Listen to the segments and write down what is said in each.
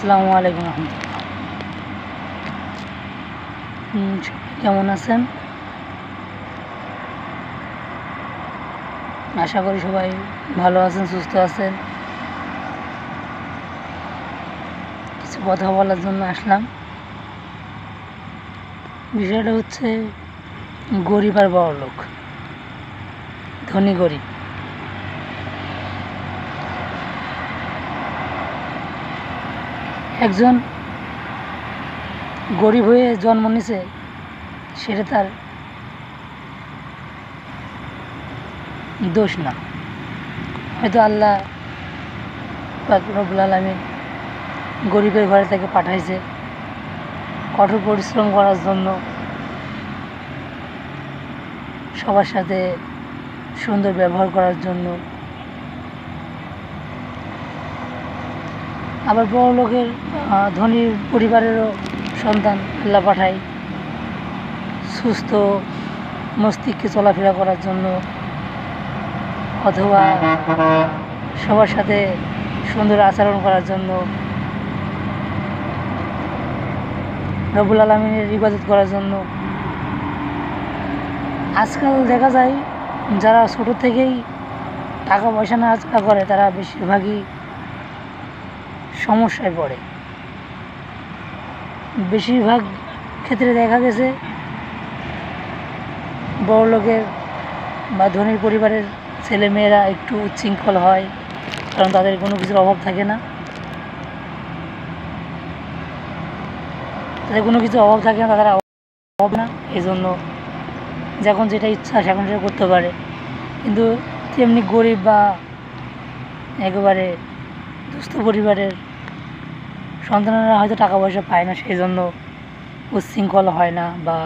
আসসালামু আলাইকুম রহমতুল্লাহ। সবাই কেমন আছেন? আশা করি সবাই ভালো আছেন, সুস্থ আছেন। কিছু কথা বলার জন্য আসলাম। বিষয়টা হচ্ছে গরিব আর বড়লোক, ধনী গরিব। একজন গরিব হয়ে জন্ম নিছে, সেটা তার দোষ না। হয়তো আল্লাহ পাক রব্বুল আলামিন গরিবের ঘরে তাকে পাঠাইছে কঠোর পরিশ্রম করার জন্য, সবার সাথে সুন্দর ব্যবহার করার জন্য। আবার বড় লোকের ধনী পরিবারেরও সন্তান আল্লাহ পাঠায় সুস্থ মস্তিষ্কে চলাফেরা করার জন্য, অথবা সবার সাথে সুন্দর আচরণ করার জন্য, রব্বুল আলামিনের ইবাদত করার জন্য। আজকাল দেখা যায় যারা ছোট থেকেই টাকা পয়সা নাড়াচাড়া করে তারা বেশিরভাগই সমস্যায় পড়ে। বেশিরভাগ ক্ষেত্রে দেখা গেছে বড় লোকের বা ধনীর পরিবারের ছেলে মেয়েরা একটু উচ্ছৃঙ্খল হয়, কারণ তাদের কোনো কিছুর অভাব থাকে না। তাদের কোনো কিছু অভাব থাকে না, তাদের অভাব না, এই জন্য যখন যেটা ইচ্ছা সেখন সেটা করতে পারে। কিন্তু তেমনি গরিব বা একেবারে দুস্থ পরিবারের সন্তানেরা হয়তো টাকা পয়সা পায় না, সেই জন্য উচ্ছৃঙ্খল হয় না বা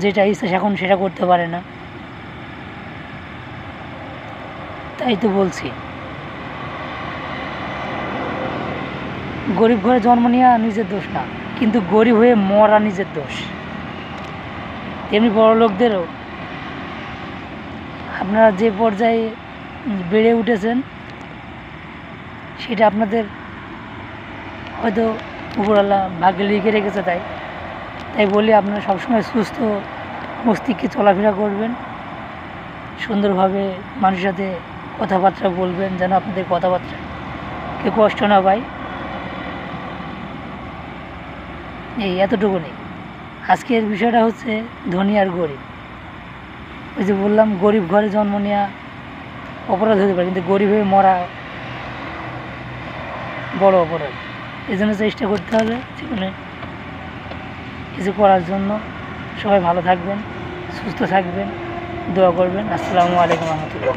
যেটা ইচ্ছা সেখন সেটা করতে পারে না। তাই তো বলছি, গরিব ঘরে জন্ম নেওয়া নিজের দোষ না, কিন্তু গরিব হয়ে মরা নিজের দোষ। তেমনি বড় লোকদেরও আপনারা যে পর্যায়ে বেড়ে উঠেছেন সেটা আপনাদের হয়তো উপরওয়ালা ভাগ্যে লিখে রেখেছে। তাই বলি আপনারা সবসময় সুস্থ মস্তিষ্কে চলাফেরা করবেন, সুন্দরভাবে মানুষের সাথে কথাবার্তা বলবেন, যেন আপনাদের কথাবার্তা কেউ কষ্ট না পায়। এই এতটুকুনি। আজকের বিষয়টা হচ্ছে ধনী আর গরিব। ওই যে বললাম, গরিব ঘরে জন্ম নেওয়া অপরাধ হতে পারে, কিন্তু গরিব হয়ে মরা বড় অপরাধ। এই জন্য চেষ্টা করতে হবে জীবনে কিছু করার জন্য। সবাই ভালো থাকবেন, সুস্থ থাকবেন, দোয়া করবেন। আসসালামু আলাইকুম রহমতুল্লাহ।